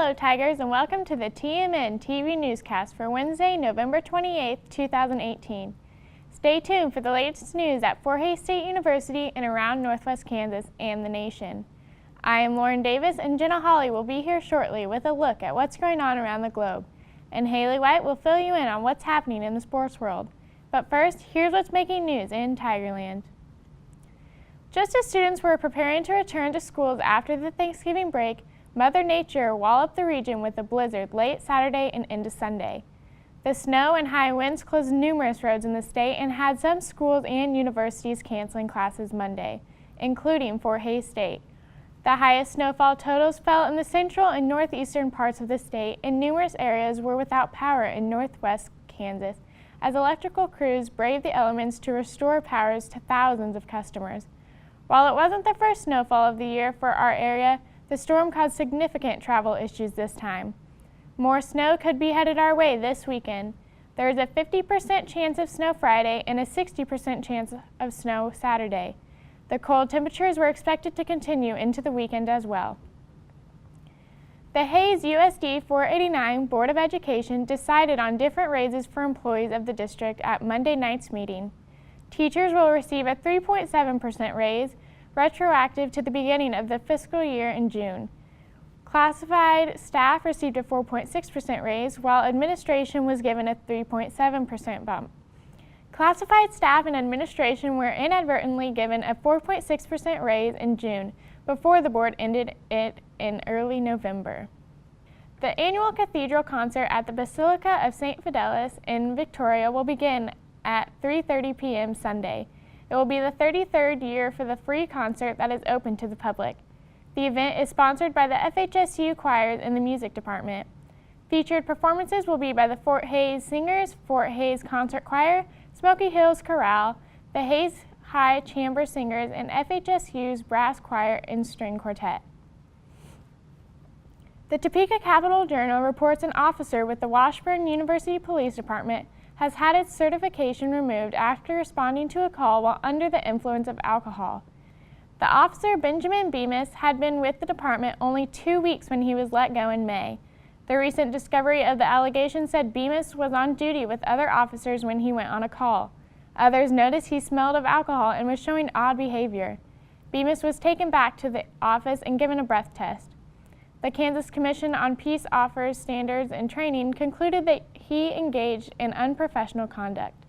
Hello Tigers, and welcome to the TMNtv Newscast for Wednesday, November 28, 2018. Stay tuned for the latest news at Fort Hays State University and around Northwest Kansas and the nation. I am Lauren Davis, and Jenna Hawley will be here shortly with a look at what's going on around the globe. And Haley White will fill you in on what's happening in the sports world. But first, here's what's making news in Tigerland. Just as students were preparing to return to schools after the Thanksgiving break, Mother Nature walloped the region with a blizzard late Saturday and into Sunday. The snow and high winds closed numerous roads in the state and had some schools and universities canceling classes Monday, including Fort Hays State. The highest snowfall totals fell in the central and northeastern parts of the state, and numerous areas were without power in northwest Kansas, as electrical crews braved the elements to restore powers to thousands of customers. While it wasn't the first snowfall of the year for our area, the storm caused significant travel issues this time. More snow could be headed our way this weekend. There is a 50% chance of snow Friday and a 60% chance of snow Saturday. The cold temperatures were expected to continue into the weekend as well. The Hays USD 489 Board of Education decided on different raises for employees of the district at Monday night's meeting. Teachers will receive a 3.7% raise, retroactive to the beginning of the fiscal year in June. Classified staff received a 4.6% raise, while administration was given a 3.7% bump. Classified staff and administration were inadvertently given a 4.6% raise in June before the board ended it in early November. The annual cathedral concert at the Basilica of St. Fidelis in Victoria will begin at 3:30 p.m. Sunday. It will be the 33rd year for the free concert that is open to the public. The event is sponsored by the FHSU choirs and the music department. Featured performances will be by the Fort Hays Singers, Fort Hays Concert Choir, Smoky Hills Chorale, the Hays High Chamber Singers, and FHSU's Brass Choir and String Quartet. The Topeka Capital Journal reports an officer with the Washburn University Police Department has had its certification removed after responding to a call while under the influence of alcohol. The officer, Benjamin Bemis, had been with the department only 2 weeks when he was let go in May. The recent discovery of the allegation said Bemis was on duty with other officers when he went on a call. Others noticed he smelled of alcohol and was showing odd behavior. Bemis was taken back to the office and given a breath test. The Kansas Commission on Peace Offers Standards and Training concluded that he engaged in unprofessional conduct.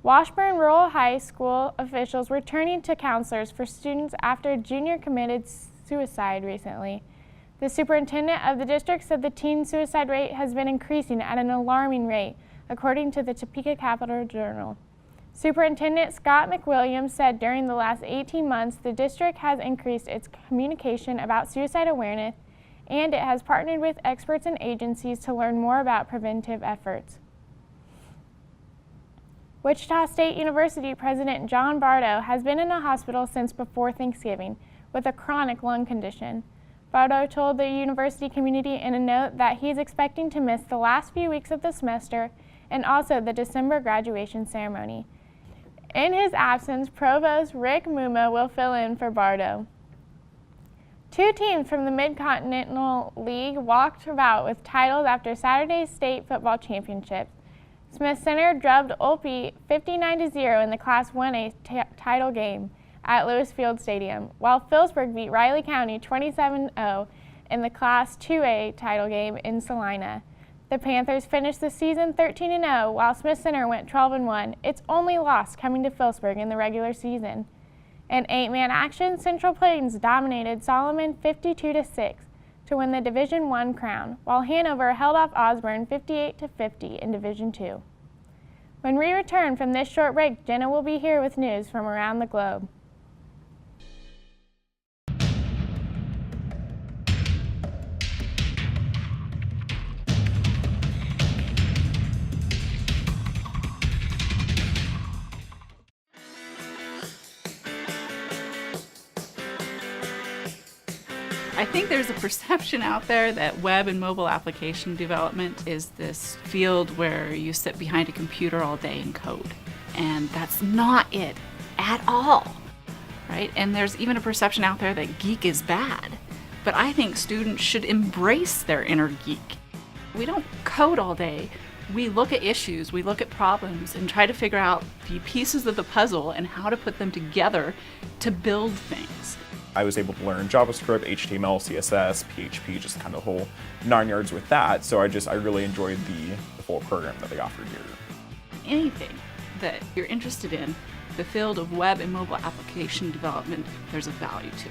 Washburn Rural High School officials were turning to counselors for students after a junior committed suicide recently. The superintendent of the district said the teen suicide rate has been increasing at an alarming rate, according to the Topeka Capital Journal. Superintendent Scott McWilliams said during the last 18 months, the district has increased its communication about suicide awareness, and it has partnered with experts and agencies to learn more about preventive efforts. Wichita State University President John Bardo has been in a hospital since before Thanksgiving with a chronic lung condition. Bardo told the university community in a note that he is expecting to miss the last few weeks of the semester and also the December graduation ceremony. In his absence, Provost Rick Muma will fill in for Bardo. Two teams from the Mid-Continental League walked about with titles after Saturday's state football championships. Smith Center drubbed Olpe 59-0 in the Class 1A title game at Lewis Field Stadium, while Phillipsburg beat Riley County 27-0 in the Class 2A title game in Salina. The Panthers finished the season 13-0, while Smith Center went 12-1, its only loss coming to Phillipsburg in the regular season. In 8-man action, Central Plains dominated Solomon 52-6 to win the Division I crown, while Hanover held off Osborne 58-50 in Division II. When we return from this short break, Jenna will be here with news from around the globe. I think there's a perception out there that web and mobile application development is this field where you sit behind a computer all day and code. And that's not it at all, right? And there's even a perception out there that geek is bad. but I think students should embrace their inner geek. We don't code all day. We look at issues, we look at problems, and try to figure out the pieces of the puzzle and how to put them together to build things. I was able to learn JavaScript, HTML, CSS, PHP, just kind of the whole 9 yards with that. So I really enjoyed the full program that they offered here. Anything that you're interested in, the field of web and mobile application development, there's a value to.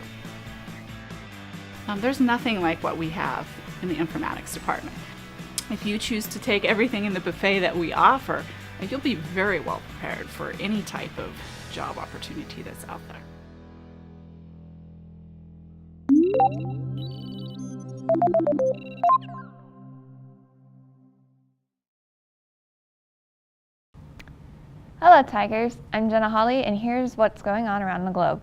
There's nothing like what we have in the informatics department. If you choose to take everything in the buffet that we offer, you'll be very well prepared for any type of job opportunity that's out there. Hello Tigers, I'm Jenna Holly and here's what's going on around the globe.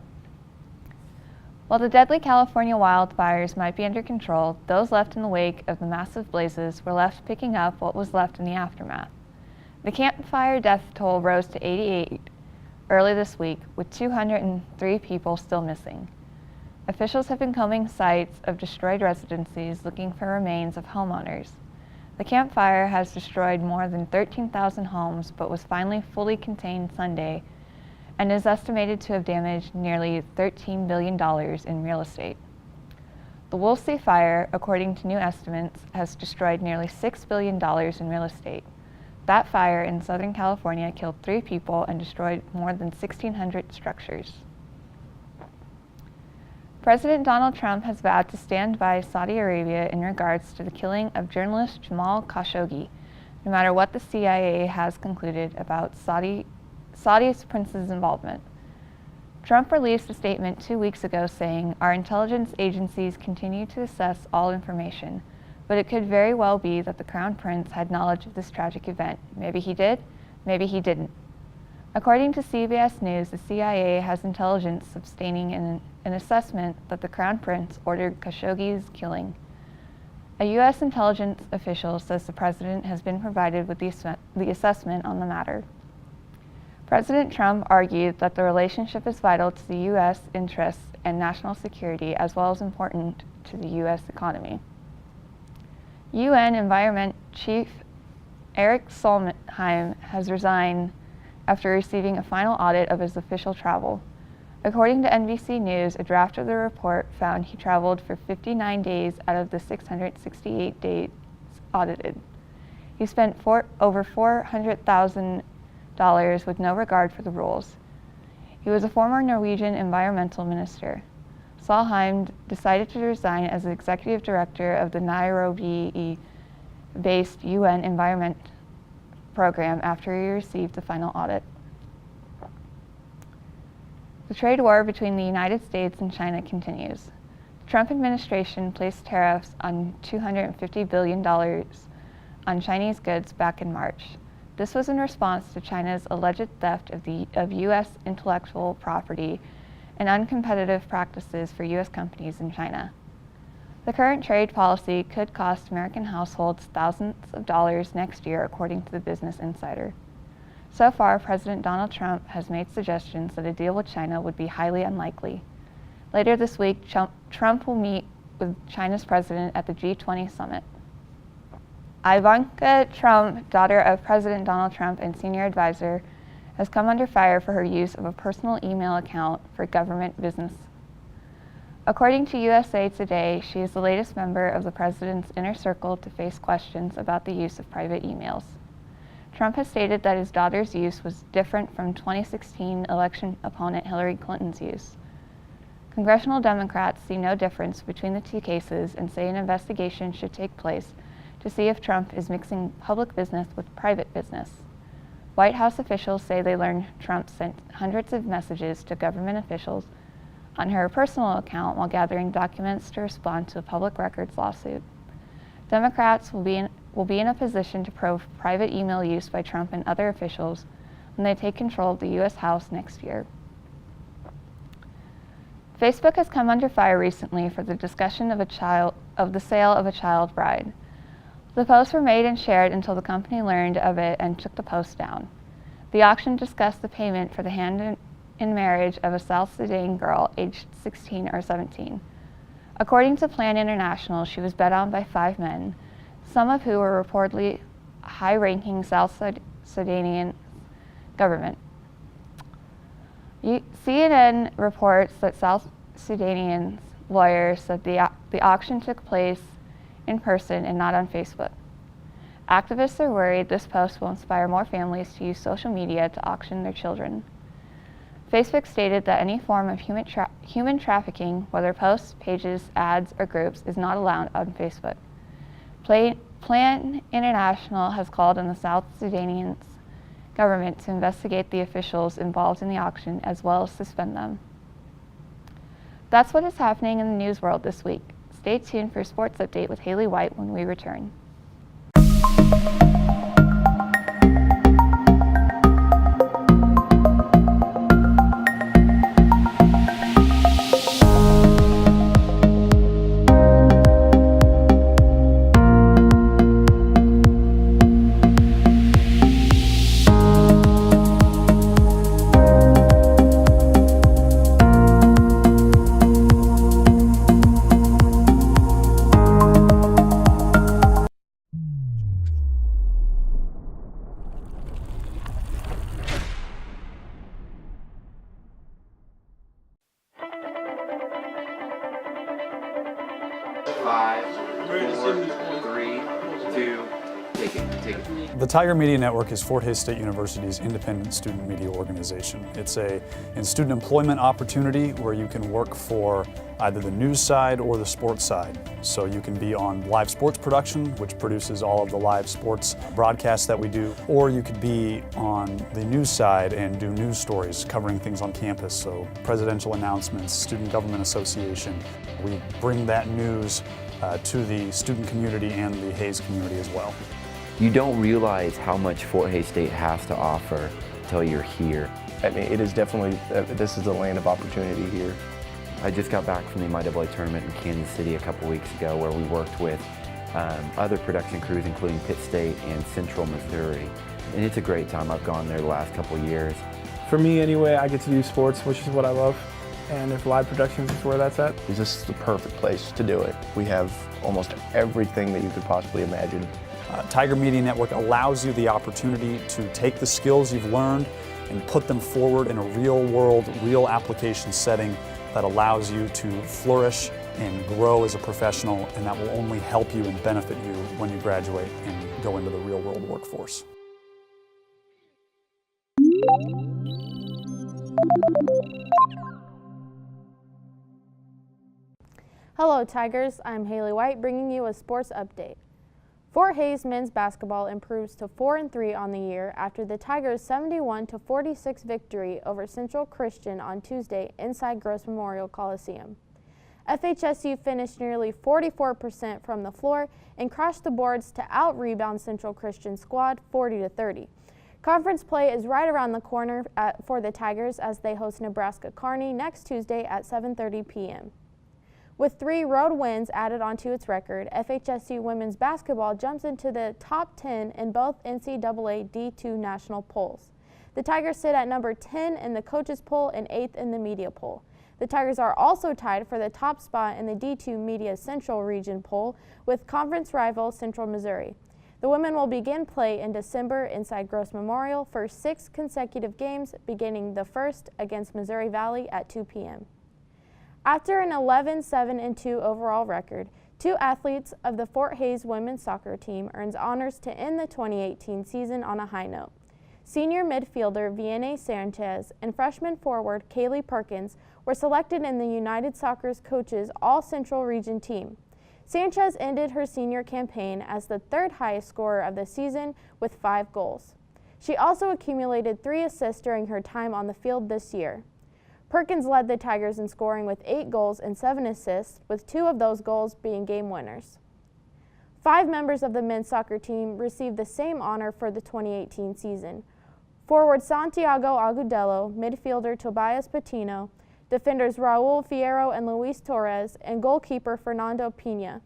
While the deadly California wildfires might be under control, those left in the wake of the massive blazes were left picking up what was left in the aftermath. The Camp Fire death toll rose to 88 early this week, with 203 people still missing. Officials have been combing sites of destroyed residencies looking for remains of homeowners. The Camp Fire has destroyed more than 13,000 homes, but was finally fully contained Sunday and is estimated to have damaged nearly $13 billion in real estate. The Woolsey Fire, according to new estimates, has destroyed nearly $6 billion in real estate. That fire in Southern California killed 3 people and destroyed more than 1,600 structures. President Donald Trump has vowed to stand by Saudi Arabia in regards to the killing of journalist Jamal Khashoggi, no matter what the CIA has concluded about Saudi's prince's involvement. Trump released a statement 2 weeks ago saying, "Our intelligence agencies continue to assess all information, but it could very well be that the Crown Prince had knowledge of this tragic event. Maybe he did, maybe he didn't." According to CBS News, the CIA has intelligence sustaining an assessment that the Crown Prince ordered Khashoggi's killing. A U.S. intelligence official says the president has been provided with the assessment on the matter. President Trump argued that the relationship is vital to the U.S. interests and national security, as well as important to the U.S. economy. UN Environment Chief Eric Solheim has resigned after receiving a final audit of his official travel. According to NBC News, a draft of the report found he traveled for 59 days out of the 668 days audited. He spent over $400,000 with no regard for the rules. He was a former Norwegian environmental minister. Solheim decided to resign as the executive director of the Nairobi-based UN Environment Program after he received the final audit. The trade war between the United States and China continues. The Trump administration placed tariffs on $250 billion on Chinese goods back in March. This was in response to China's alleged theft of U.S. intellectual property and uncompetitive practices for U.S. companies in China. The current trade policy could cost American households thousands of dollars next year, according to the Business Insider. So far, President Donald Trump has made suggestions that a deal with China would be highly unlikely. Later this week, Trump will meet with China's president at the G20 summit. Ivanka Trump, daughter of President Donald Trump and senior advisor, has come under fire for her use of a personal email account for government business. According to USA Today, she is the latest member of the president's inner circle to face questions about the use of private emails. Trump has stated that his daughter's use was different from 2016 election opponent Hillary Clinton's use. Congressional Democrats see no difference between the two cases and say an investigation should take place to see if Trump is mixing public business with private business. White House officials say they learned Trump sent hundreds of messages to government officials on her personal account while gathering documents to respond to a public records lawsuit. Democrats will be in a position to probe private email use by Trump and other officials when they take control of the U.S. House next year. Facebook has come under fire recently for the discussion of the sale of a child bride. The posts were made and shared until the company learned of it and took the post down. The auction discussed the payment for the hand in marriage of a South Sudan girl aged 16 or 17. According to Plan International, she was bet on by 5 men, some of who were reportedly high-ranking South Sudanian government. CNN reports that South Sudanian lawyers said the auction took place in person and not on Facebook. Activists are worried this post will inspire more families to use social media to auction their children. Facebook stated that any form of human trafficking, whether posts, pages, ads, or groups, is not allowed on Facebook. Plan International has called on the South Sudanese government to investigate the officials involved in the auction as well as suspend them. That's what is happening in the news world this week. Stay tuned for a sports update with Haley White when we return. The Tiger Media Network is Fort Hays State University's independent student media organization. It's a student employment opportunity where you can work for either the news side or the sports side. So you can be on live sports production, which produces all of the live sports broadcasts that we do, or you could be on the news side and do news stories covering things on campus. So presidential announcements, student government association. We bring that news to the student community and the Hays community as well. You don't realize how much Fort Hays State has to offer until you're here. I mean, it is definitely, this is the land of opportunity here. I just got back from the MIAA tournament in Kansas City a couple weeks ago where we worked with other production crews including Pitt State and Central Missouri. And it's a great time. I've gone there the last couple years. For me anyway, I get to do sports, which is what I love. And if live productions is where that's at, this is the perfect place to do it. We have almost everything that you could possibly imagine. Tiger Media Network allows you the opportunity to take the skills you've learned and put them forward in a real world, real application setting that allows you to flourish and grow as a professional, and that will only help you and benefit you when you graduate and go into the real world workforce. Hello Tigers, I'm Haley White bringing you a sports update. Fort Hays men's basketball improves to 4-3 on the year after the Tigers' 71-46 victory over Central Christian on Tuesday inside Gross Memorial Coliseum. FHSU finished nearly 44% from the floor and crashed the boards to out-rebound Central Christian squad 40-30. Conference play is right around the corner for the Tigers as they host Nebraska Kearney next Tuesday at 7:30 p.m. With 3 road wins added onto its record, FHSU women's basketball jumps into the top 10 in both NCAA D2 national polls. The Tigers sit at number 10 in the coaches poll and 8th in the media poll. The Tigers are also tied for the top spot in the D2 Media Central Region poll with conference rival Central Missouri. The women will begin play in December inside Gross Memorial for 6 consecutive games, beginning the first against Missouri Valley at 2 p.m. After an 11-7-2 overall record, 2 athletes of the Fort Hays women's soccer team earns honors to end the 2018 season on a high note. Senior midfielder Vianney Sanchez and freshman forward Kaylee Perkins were selected in the United Soccer's coaches All-Central Region team. Sanchez ended her senior campaign as the 3rd highest scorer of the season with 5 goals. She also accumulated 3 assists during her time on the field this year. Perkins led the Tigers in scoring with 8 goals and 7 assists, with 2 of those goals being game winners. 5 members of the men's soccer team received the same honor for the 2018 season. Forward Santiago Agudelo, midfielder Tobias Patino, defenders Raul Fierro and Luis Torres, and goalkeeper Fernando Pina.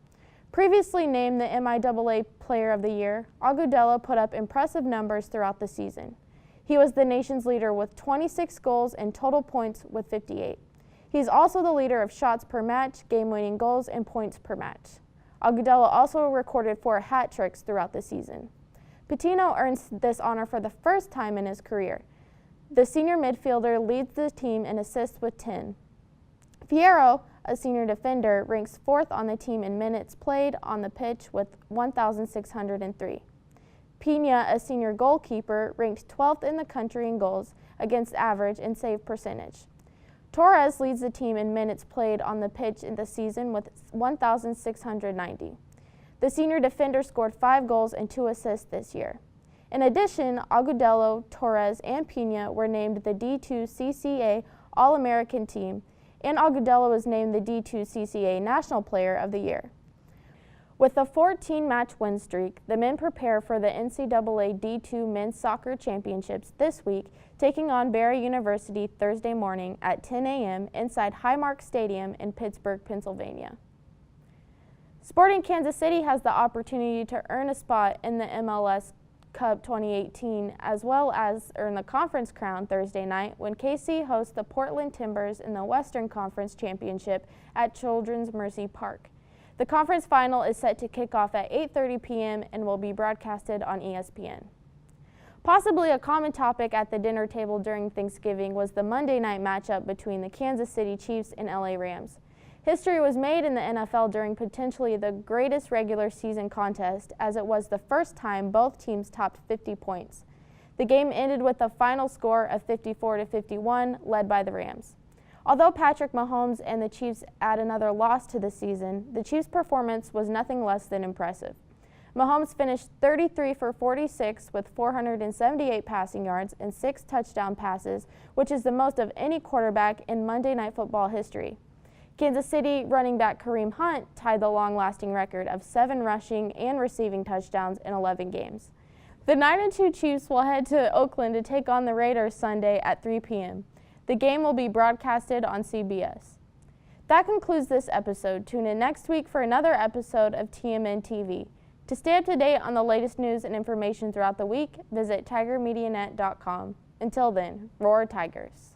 Previously named the MIAA Player of the Year, Agudelo put up impressive numbers throughout the season. He was the nation's leader with 26 goals and total points with 58. He's also the leader of shots per match, game-winning goals, and points per match. Agudelo also recorded 4 hat tricks throughout the season. Patino earns this honor for the first time in his career. The senior midfielder leads the team in assists with 10. Fierro, a senior defender, ranks 4th on the team in minutes played on the pitch with 1,603. Pina, a senior goalkeeper, ranked 12th in the country in goals against average and save percentage. Torres leads the team in minutes played on the pitch in the season with 1,690. The senior defender scored 5 goals and 2 assists this year. In addition, Agudelo, Torres, and Pina were named the D2 CCA All-American team, and Agudelo was named the D2 CCA National Player of the Year. With a 14-match win streak, the men prepare for the NCAA D2 Men's Soccer Championships this week, taking on Barry University Thursday morning at 10 a.m. inside Highmark Stadium in Pittsburgh, Pennsylvania. Sporting Kansas City has the opportunity to earn a spot in the MLS Cup 2018, as well as earn the conference crown Thursday night when KC hosts the Portland Timbers in the Western Conference Championship at Children's Mercy Park. The conference final is set to kick off at 8:30 p.m. and will be broadcasted on ESPN. Possibly a common topic at the dinner table during Thanksgiving was the Monday night matchup between the Kansas City Chiefs and LA Rams. History was made in the NFL during potentially the greatest regular season contest, as it was the first time both teams topped 50 points. The game ended with a final score of 54-51, led by the Rams. Although Patrick Mahomes and the Chiefs add another loss to the season, the Chiefs' performance was nothing less than impressive. Mahomes finished 33 for 46 with 478 passing yards and 6 touchdown passes, which is the most of any quarterback in Monday Night Football history. Kansas City running back Kareem Hunt tied the long-lasting record of 7 rushing and receiving touchdowns in 11 games. The 9-2 Chiefs will head to Oakland to take on the Raiders Sunday at 3 p.m. The game will be broadcasted on CBS. That concludes this episode. Tune in next week for another episode of TMNtv. To stay up to date on the latest news and information throughout the week, visit tigermedianet.com. Until then, roar Tigers.